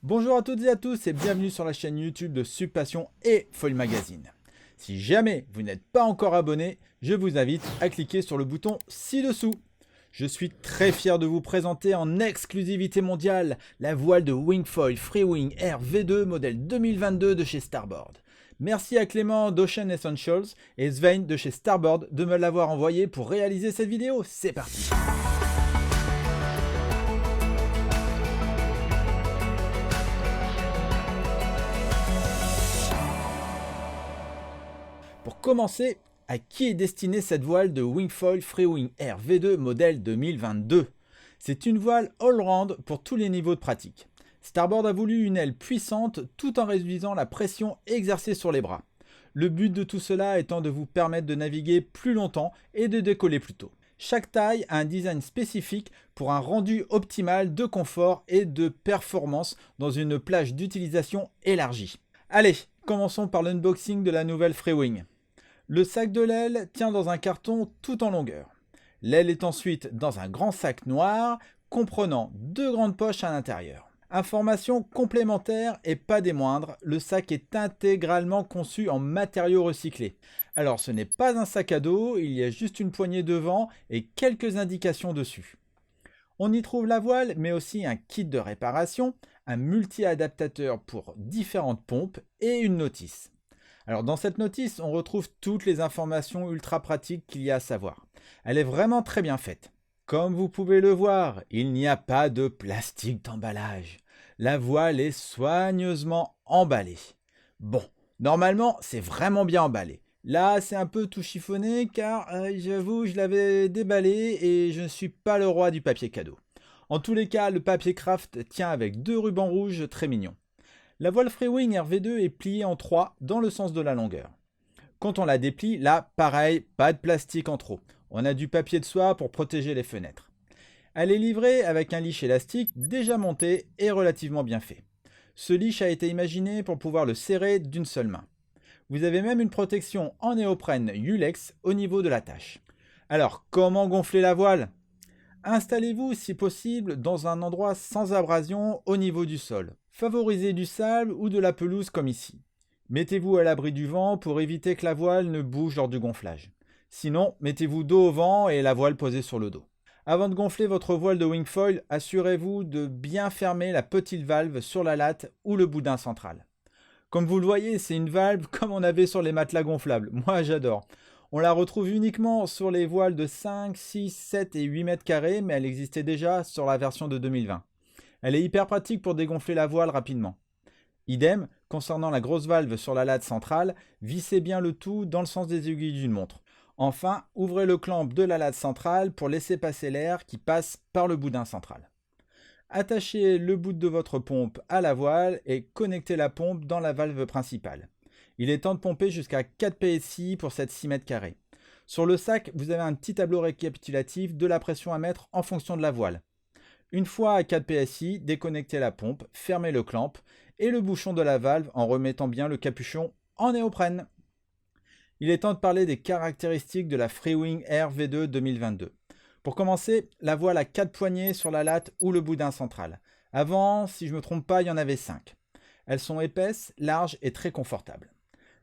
Bonjour à toutes et à tous et bienvenue sur la chaîne YouTube de Subpassion et Foil Magazine. Si jamais vous n'êtes pas encore abonné, je vous invite à cliquer sur le bouton ci-dessous. Je suis très fier de vous présenter en exclusivité mondiale la voile de Wingfoil Freewing Air V2 modèle 2022 de chez Starboard. Merci à Clément d'Ocean Essentials et Svein de chez Starboard de me l'avoir envoyé pour réaliser cette vidéo. C'est parti! Pour commencer, à qui est destinée cette voile de Wingfoil Freewing Air V2 modèle 2022? C'est une voile all-round pour tous les niveaux de pratique. Starboard a voulu une aile puissante tout en réduisant la pression exercée sur les bras. Le but de tout cela étant de vous permettre de naviguer plus longtemps et de décoller plus tôt. Chaque taille a un design spécifique pour un rendu optimal de confort et de performance dans une plage d'utilisation élargie. Allez, commençons par l'unboxing de la nouvelle Freewing. Le sac de l'aile tient dans un carton tout en longueur. L'aile est ensuite dans un grand sac noir comprenant deux grandes poches à l'intérieur. Information complémentaire et pas des moindres, le sac est intégralement conçu en matériaux recyclés. Alors ce n'est pas un sac à dos, il y a juste une poignée devant et quelques indications dessus. On y trouve la voile mais aussi un kit de réparation, un multi-adaptateur pour différentes pompes et une notice. Alors dans cette notice, on retrouve toutes les informations ultra pratiques qu'il y a à savoir. Elle est vraiment très bien faite. Comme vous pouvez le voir, il n'y a pas de plastique d'emballage. La voile est soigneusement emballée. Bon, normalement, c'est vraiment bien emballé. Là, c'est un peu tout chiffonné car, j'avoue, je l'avais déballé et je ne suis pas le roi du papier cadeau. En tous les cas, le papier craft tient avec deux rubans rouges très mignons. La voile Freewing RV2 est pliée en 3 dans le sens de la longueur. Quand on la déplie, là, pareil, pas de plastique en trop. On a du papier de soie pour protéger les fenêtres. Elle est livrée avec un leash élastique déjà monté et relativement bien fait. Ce leash a été imaginé pour pouvoir le serrer d'une seule main. Vous avez même une protection en néoprène Ulex au niveau de l'attache. Alors, comment gonfler la voile? Installez-vous si possible dans un endroit sans abrasion au niveau du sol. Favorisez du sable ou de la pelouse comme ici. Mettez-vous à l'abri du vent pour éviter que la voile ne bouge lors du gonflage. Sinon, mettez-vous dos au vent et la voile posée sur le dos. Avant de gonfler votre voile de Wingfoil, assurez-vous de bien fermer la petite valve sur la latte ou le boudin central. Comme vous le voyez, c'est une valve comme on avait sur les matelas gonflables. Moi, j'adore. On la retrouve uniquement sur les voiles de 5, 6, 7 et 8 mètres carrés, mais elle existait déjà sur la version de 2020. Elle est hyper pratique pour dégonfler la voile rapidement. Idem, concernant la grosse valve sur la latte centrale, vissez bien le tout dans le sens des aiguilles d'une montre. Enfin, ouvrez le clamp de la latte centrale pour laisser passer l'air qui passe par le boudin central. Attachez le bout de votre pompe à la voile et connectez la pompe dans la valve principale. Il est temps de pomper jusqu'à 4 PSI pour cette 6 mètres carrés. Sur le sac, vous avez un petit tableau récapitulatif de la pression à mettre en fonction de la voile. Une fois à 4 PSI, déconnectez la pompe, fermez le clamp et le bouchon de la valve en remettant bien le capuchon en néoprène. Il est temps de parler des caractéristiques de la Freewing Air V2 2022. Pour commencer, la voile a 4 poignées sur la latte ou le boudin central. Avant, si je ne me trompe pas, il y en avait 5. Elles sont épaisses, larges et très confortables.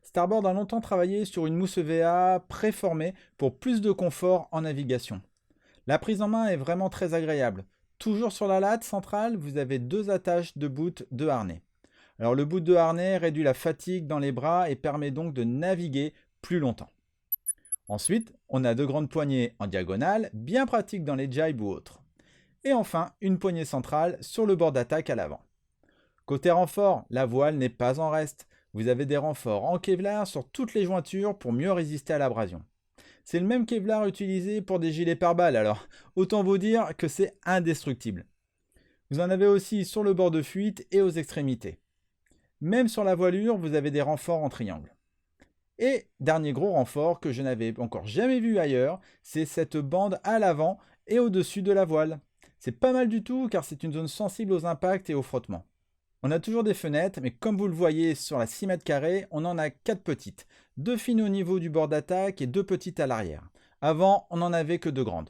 Starboard a longtemps travaillé sur une mousse EVA préformée pour plus de confort en navigation. La prise en main est vraiment très agréable. Toujours sur la latte centrale, vous avez deux attaches de bout de harnais. Alors le bout de harnais réduit la fatigue dans les bras et permet donc de naviguer plus longtemps. Ensuite, on a deux grandes poignées en diagonale, bien pratiques dans les jibes ou autres. Et enfin, une poignée centrale sur le bord d'attaque à l'avant. Côté renfort, la voile n'est pas en reste. Vous avez des renforts en Kevlar sur toutes les jointures pour mieux résister à l'abrasion. C'est le même Kevlar utilisé pour des gilets pare-balles, alors autant vous dire que c'est indestructible. Vous en avez aussi sur le bord de fuite et aux extrémités. Même sur la voilure, vous avez des renforts en triangle. Et dernier gros renfort que je n'avais encore jamais vu ailleurs, c'est cette bande à l'avant et au-dessus de la voile. C'est pas mal du tout car c'est une zone sensible aux impacts et aux frottements. On a toujours des fenêtres, mais comme vous le voyez sur la 6 mètres carrés, on en a 4 petites. 2 fines au niveau du bord d'attaque et 2 petites à l'arrière. Avant, on n'en avait que 2 grandes.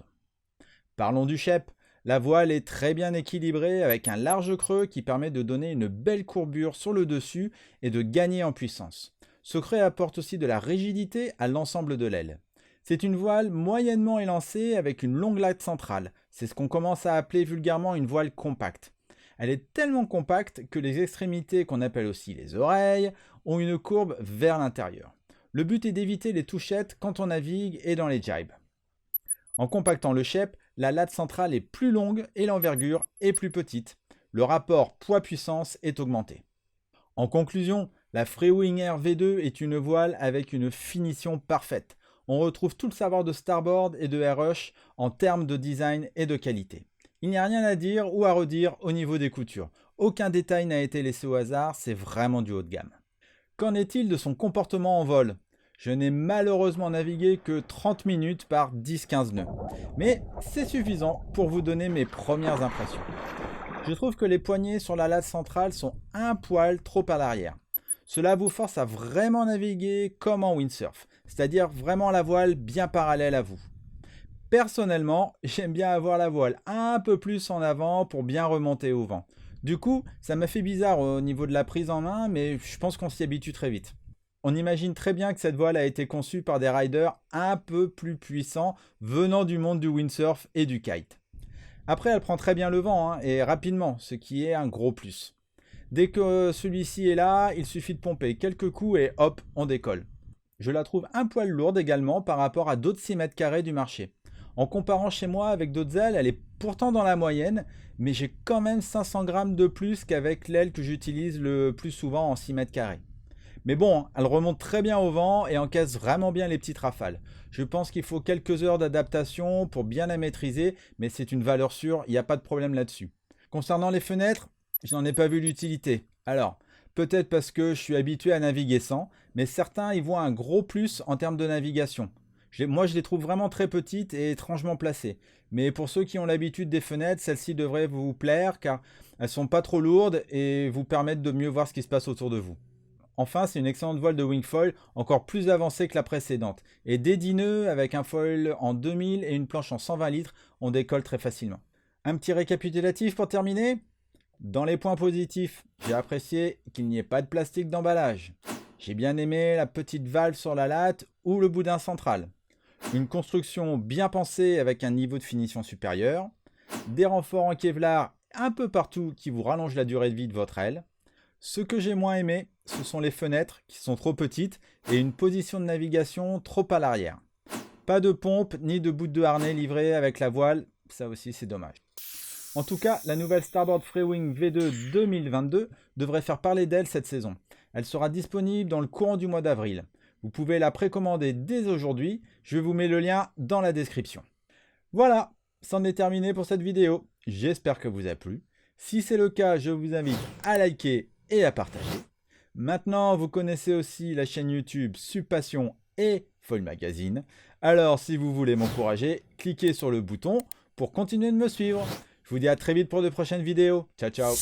Parlons du chep. La voile est très bien équilibrée avec un large creux qui permet de donner une belle courbure sur le dessus et de gagner en puissance. Ce creux apporte aussi de la rigidité à l'ensemble de l'aile. C'est une voile moyennement élancée avec une longue latte centrale. C'est ce qu'on commence à appeler vulgairement une voile compacte. Elle est tellement compacte que les extrémités, qu'on appelle aussi les oreilles, ont une courbe vers l'intérieur. Le but est d'éviter les touchettes quand on navigue et dans les jibes. En compactant le shape, la latte centrale est plus longue et l'envergure est plus petite. Le rapport poids-puissance est augmenté. En conclusion, la Freewing Air V2 est une voile avec une finition parfaite. On retrouve tout le savoir de Starboard et de AirRush en termes de design et de qualité. Il n'y a rien à dire ou à redire au niveau des coutures. Aucun détail n'a été laissé au hasard, c'est vraiment du haut de gamme. Qu'en est-il de son comportement en vol ? Je n'ai malheureusement navigué que 30 minutes par 10-15 nœuds. Mais c'est suffisant pour vous donner mes premières impressions. Je trouve que les poignées sur la latte centrale sont un poil trop à l'arrière. Cela vous force à vraiment naviguer comme en windsurf, c'est-à-dire vraiment la voile bien parallèle à vous. Personnellement, j'aime bien avoir la voile un peu plus en avant pour bien remonter au vent. Du coup, ça m'a fait bizarre au niveau de la prise en main, mais je pense qu'on s'y habitue très vite. On imagine très bien que cette voile a été conçue par des riders un peu plus puissants venant du monde du windsurf et du kite. Après, elle prend très bien le vent et rapidement, ce qui est un gros plus. Dès que celui-ci est là, il suffit de pomper quelques coups et hop, on décolle. Je la trouve un poil lourde également par rapport à d'autres 6 mètres carrés du marché. En comparant chez moi avec d'autres ailes, elle est pourtant dans la moyenne, mais j'ai quand même 500 grammes de plus qu'avec l'aile que j'utilise le plus souvent en 6 mètres carrés. Mais bon, elle remonte très bien au vent et encaisse vraiment bien les petites rafales. Je pense qu'il faut quelques heures d'adaptation pour bien la maîtriser, mais c'est une valeur sûre, il n'y a pas de problème là-dessus. Concernant les fenêtres, je n'en ai pas vu l'utilité. Alors, peut-être parce que je suis habitué à naviguer sans, mais certains y voient un gros plus en termes de navigation. Moi, je les trouve vraiment très petites et étrangement placées. Mais pour ceux qui ont l'habitude des fenêtres, celles-ci devraient vous plaire car elles ne sont pas trop lourdes et vous permettent de mieux voir ce qui se passe autour de vous. Enfin, c'est une excellente voile de wingfoil, encore plus avancée que la précédente. Et dès 10 nœuds, avec un foil en 2000 et une planche en 120 litres, on décolle très facilement. Un petit récapitulatif pour terminer. Dans les points positifs, j'ai apprécié qu'il n'y ait pas de plastique d'emballage. J'ai bien aimé la petite valve sur la latte ou le boudin central. Une construction bien pensée avec un niveau de finition supérieur. Des renforts en Kevlar un peu partout qui vous rallongent la durée de vie de votre aile. Ce que j'ai moins aimé, ce sont les fenêtres qui sont trop petites et une position de navigation trop à l'arrière. Pas de pompe ni de bout de harnais livré avec la voile, ça aussi c'est dommage. En tout cas, la nouvelle Starboard Freewing V2 2022 devrait faire parler d'elle cette saison. Elle sera disponible dans le courant du mois d'avril. Vous pouvez la précommander dès aujourd'hui, je vous mets le lien dans la description. Voilà, c'en est terminé pour cette vidéo. J'espère que vous a plu. Si c'est le cas, je vous invite à liker et à partager. Maintenant, vous connaissez aussi la chaîne YouTube Subpassion et Foil Magazine. Alors, si vous voulez m'encourager, cliquez sur le bouton pour continuer de me suivre. Je vous dis à très vite pour de prochaines vidéos. Ciao, ciao!